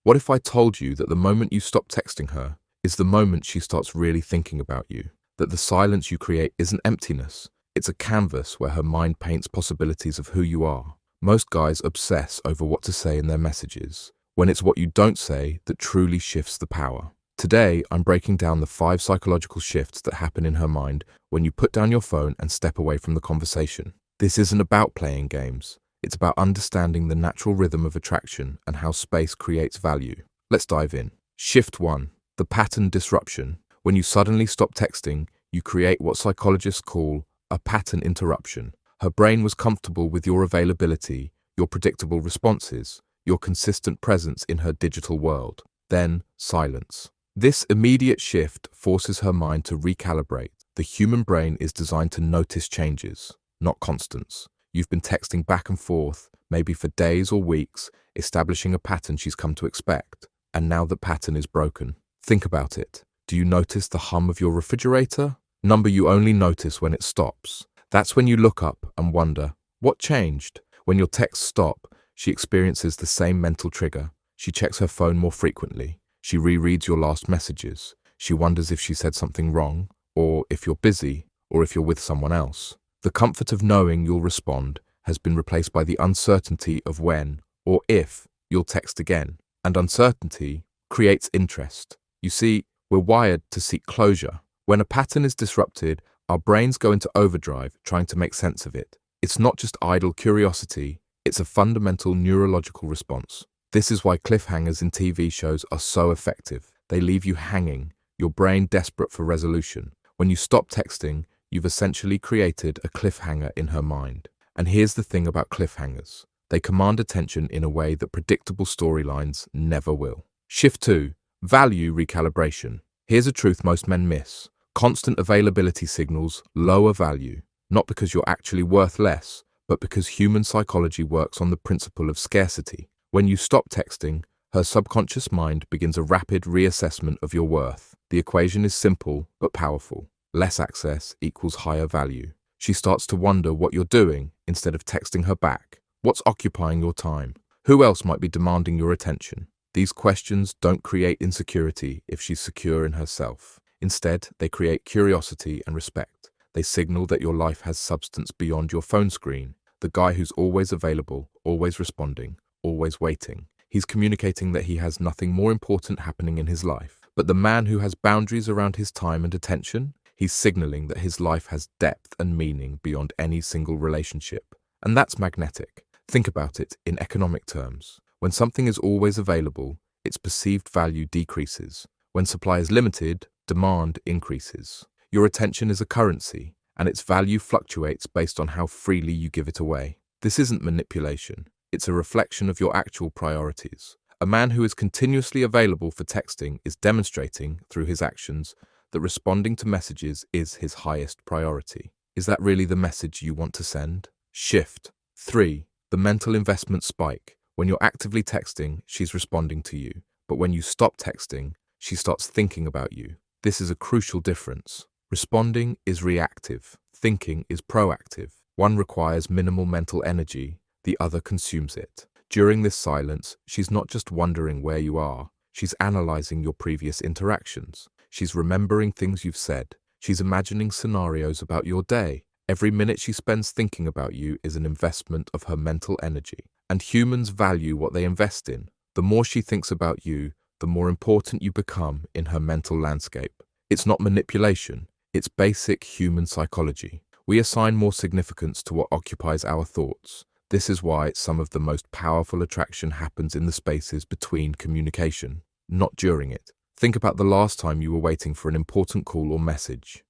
What if I told you that the moment you stop texting her is the moment she starts really thinking about you? That the silence you create isn't emptiness, it's a canvas where her mind paints possibilities of who you are. Most guys obsess over what to say in their messages, when it's what you don't say that truly shifts the power. Today, I'm breaking down the 5 psychological shifts that happen in her mind when you put down your phone and step away from the conversation. This isn't about playing games. It's about understanding the natural rhythm of attraction and how space creates value. Let's dive in. Shift 1. The pattern disruption. When you suddenly stop texting, you create what psychologists call a pattern interruption. Her brain was comfortable with your availability, your predictable responses, your consistent presence in her digital world. Then, silence. This immediate shift forces her mind to recalibrate. The human brain is designed to notice changes, not constants. You've been texting back and forth, maybe for days or weeks, establishing a pattern she's come to expect. And now the pattern is broken. Think about it. Do you notice the hum of your refrigerator? Number you only notice when it stops. That's when you look up and wonder, what changed? When your texts stop, she experiences the same mental trigger. She checks her phone more frequently. She rereads your last messages. She wonders if she said something wrong, or if you're busy, or if you're with someone else. The comfort of knowing you'll respond has been replaced by the uncertainty of when, or if, you'll text again. And uncertainty creates interest. You see, we're wired to seek closure. When a pattern is disrupted, our brains go into overdrive trying to make sense of it. It's not just idle curiosity, it's a fundamental neurological response. This is why cliffhangers in TV shows are so effective. They leave you hanging, your brain desperate for resolution. When you stop texting, you've essentially created a cliffhanger in her mind. And here's the thing about cliffhangers. They command attention in a way that predictable storylines never will. Shift 2. Value recalibration. Here's a truth most men miss. Constant availability signals lower value, not because you're actually worth less, but because human psychology works on the principle of scarcity. When you stop texting, her subconscious mind begins a rapid reassessment of your worth. The equation is simple but powerful. Less access equals higher value. She starts to wonder what you're doing instead of texting her back. What's occupying your time? Who else might be demanding your attention? These questions don't create insecurity if she's secure in herself. Instead, they create curiosity and respect. They signal that your life has substance beyond your phone screen. The guy who's always available, always responding, always waiting. He's communicating that he has nothing more important happening in his life. But the man who has boundaries around his time and attention, he's signaling that his life has depth and meaning beyond any single relationship. And that's magnetic. Think about it in economic terms. When something is always available, its perceived value decreases. When supply is limited, demand increases. Your attention is a currency, and its value fluctuates based on how freely you give it away. This isn't manipulation. It's a reflection of your actual priorities. A man who is continuously available for texting is demonstrating, through his actions, that responding to messages is his highest priority. Is that really the message you want to send? Shift 3. The mental investment spike. When you're actively texting, she's responding to you. But when you stop texting, she starts thinking about you. This is a crucial difference. Responding is reactive. Thinking is proactive. One requires minimal mental energy, the other consumes it. During this silence, she's not just wondering where you are. She's analyzing your previous interactions. She's remembering things you've said. She's imagining scenarios about your day. Every minute she spends thinking about you is an investment of her mental energy. And humans value what they invest in. The more she thinks about you, the more important you become in her mental landscape. It's not manipulation, it's basic human psychology. We assign more significance to what occupies our thoughts. This is why some of the most powerful attraction happens in the spaces between communication, not during it. Think about the last time you were waiting for an important call or message.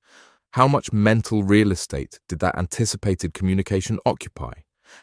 How much mental real estate did that anticipated communication occupy?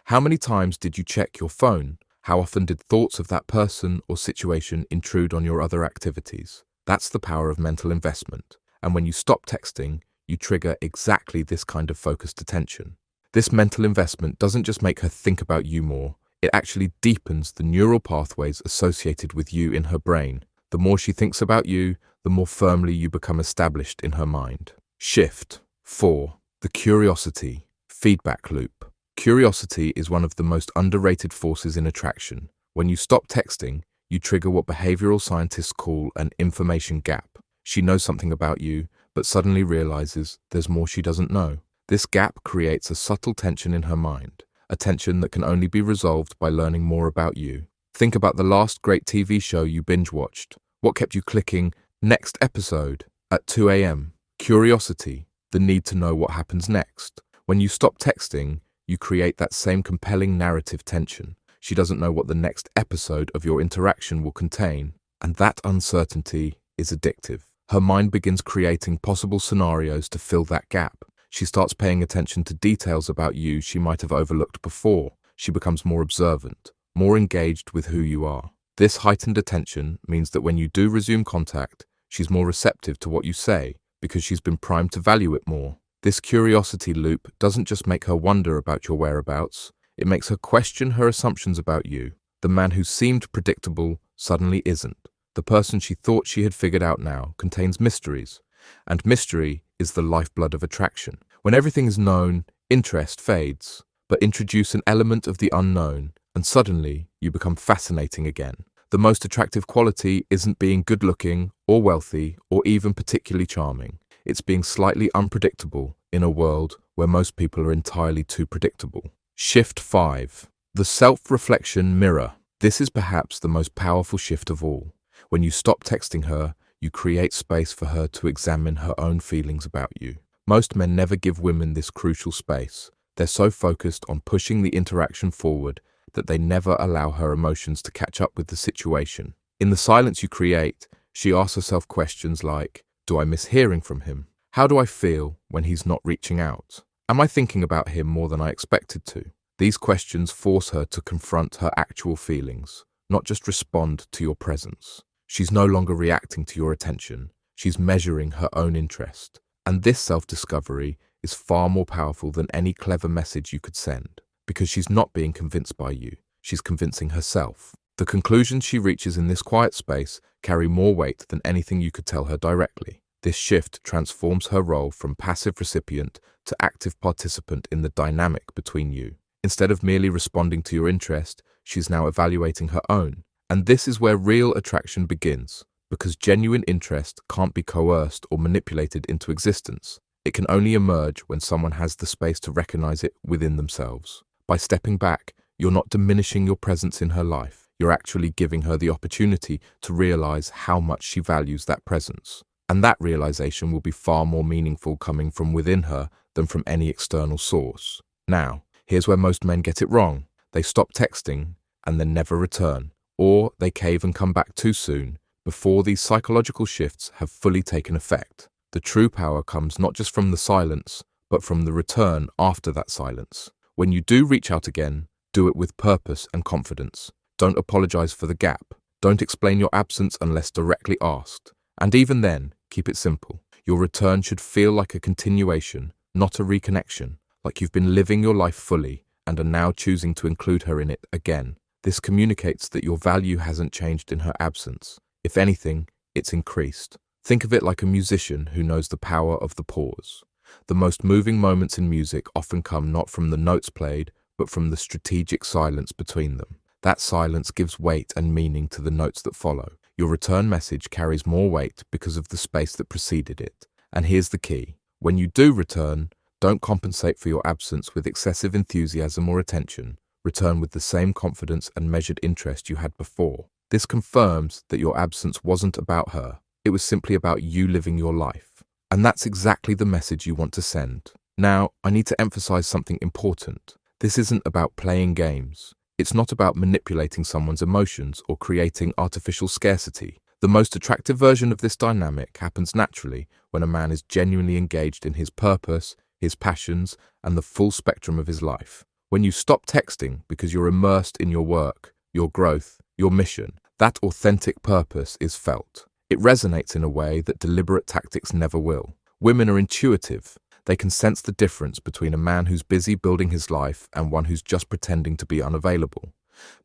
How many times did you check your phone? How often did thoughts of that person or situation intrude on your other activities? That's the power of mental investment. And when you stop texting, you trigger exactly this kind of focused attention. This mental investment doesn't just make her think about you more, it actually deepens the neural pathways associated with you in her brain. The more she thinks about you, the more firmly you become established in her mind. Shift 4. The curiosity feedback loop. Curiosity is one of the most underrated forces in attraction. When you stop texting, you trigger what behavioral scientists call an information gap. She knows something about you, but suddenly realizes there's more she doesn't know. This gap creates a subtle tension in her mind, a tension that can only be resolved by learning more about you. Think about the last great TV show you binge-watched. What kept you clicking next episode at 2 a.m.? Curiosity, the need to know what happens next. When you stop texting, you create that same compelling narrative tension. She doesn't know what the next episode of your interaction will contain, and that uncertainty is addictive. Her mind begins creating possible scenarios to fill that gap. She starts paying attention to details about you she might have overlooked before. She becomes more observant, more engaged with who you are. This heightened attention means that when you do resume contact, she's more receptive to what you say because she's been primed to value it more. This curiosity loop doesn't just make her wonder about your whereabouts, it makes her question her assumptions about you. The man who seemed predictable suddenly isn't. The person she thought she had figured out now contains mysteries, and mystery is the lifeblood of attraction. When everything is known, interest fades, but introduce an element of the unknown, and suddenly you become fascinating again. The most attractive quality isn't being good-looking or wealthy or even particularly charming. It's being slightly unpredictable in a world where most people are entirely too predictable. Shift 5. The self-reflection mirror. This is perhaps the most powerful shift of all. When you stop texting her, you create space for her to examine her own feelings about you. Most men never give women this crucial space. They're so focused on pushing the interaction forward that they never allow her emotions to catch up with the situation. In the silence you create, she asks herself questions like, do I miss hearing from him? How do I feel when he's not reaching out? Am I thinking about him more than I expected to? These questions force her to confront her actual feelings, not just respond to your presence. She's no longer reacting to your attention. She's measuring her own interest. And this self-discovery is far more powerful than any clever message you could send, because she's not being convinced by you. She's convincing herself. The conclusions she reaches in this quiet space carry more weight than anything you could tell her directly. This shift transforms her role from passive recipient to active participant in the dynamic between you. Instead of merely responding to your interest, she's now evaluating her own. And this is where real attraction begins, because genuine interest can't be coerced or manipulated into existence. It can only emerge when someone has the space to recognize it within themselves. By stepping back, you're not diminishing your presence in her life. You're actually giving her the opportunity to realize how much she values that presence. And that realization will be far more meaningful coming from within her than from any external source. Now, here's where most men get it wrong. They stop texting and then never return, or they cave and come back too soon before these psychological shifts have fully taken effect. The true power comes not just from the silence, but from the return after that silence. When you do reach out again, do it with purpose and confidence. Don't apologize for the gap. Don't explain your absence unless directly asked. And even then, keep it simple. Your return should feel like a continuation, not a reconnection, like you've been living your life fully and are now choosing to include her in it again. This communicates that your value hasn't changed in her absence. If anything, it's increased. Think of it like a musician who knows the power of the pause. The most moving moments in music often come not from the notes played, but from the strategic silence between them. That silence gives weight and meaning to the notes that follow. Your return message carries more weight because of the space that preceded it. And here's the key. When you do return, don't compensate for your absence with excessive enthusiasm or attention. Return with the same confidence and measured interest you had before. This confirms that your absence wasn't about her. It was simply about you living your life. And that's exactly the message you want to send. Now, I need to emphasize something important. This isn't about playing games. It's not about manipulating someone's emotions or creating artificial scarcity. The most attractive version of this dynamic happens naturally when a man is genuinely engaged in his purpose, his passions, and the full spectrum of his life. When you stop texting because you're immersed in your work, your growth, your mission, that authentic purpose is felt. It resonates in a way that deliberate tactics never will. Women are intuitive. They can sense the difference between a man who's busy building his life and one who's just pretending to be unavailable.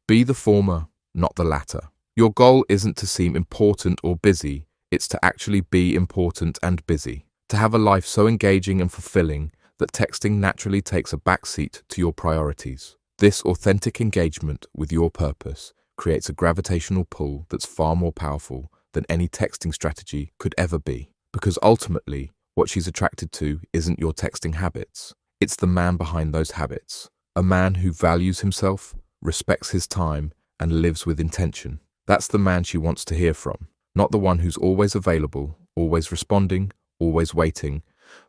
Be the former, not the latter. Your goal isn't to seem important or busy, it's to actually be important and busy. To have a life so engaging and fulfilling that texting naturally takes a backseat to your priorities. This authentic engagement with your purpose creates a gravitational pull that's far more powerful than any texting strategy could ever be. Because ultimately, what she's attracted to isn't your texting habits. It's the man behind those habits. A man who values himself, respects his time, and lives with intention. That's the man she wants to hear from. Not the one who's always available, always responding, always waiting,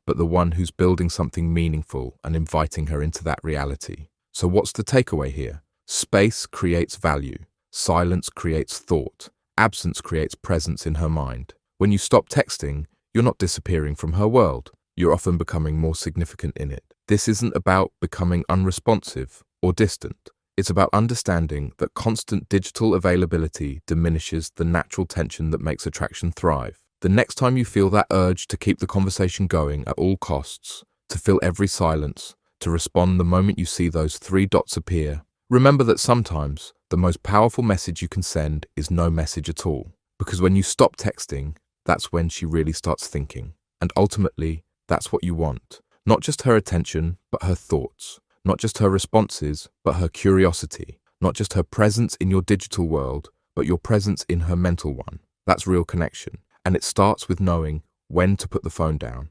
but the one who's building something meaningful and inviting her into that reality. So what's the takeaway here? Space creates value. Silence creates thought. Absence creates presence in her mind. When you stop texting, you're not disappearing from her world. You're often becoming more significant in it. This isn't about becoming unresponsive or distant. It's about understanding that constant digital availability diminishes the natural tension that makes attraction thrive. The next time you feel that urge to keep the conversation going at all costs, to fill every silence, to respond the moment you see those 3 dots appear, remember that sometimes the most powerful message you can send is no message at all. Because when you stop texting, that's when she really starts thinking. And ultimately, that's what you want. Not just her attention, but her thoughts. Not just her responses, but her curiosity. Not just her presence in your digital world, but your presence in her mental one. That's real connection. And it starts with knowing when to put the phone down,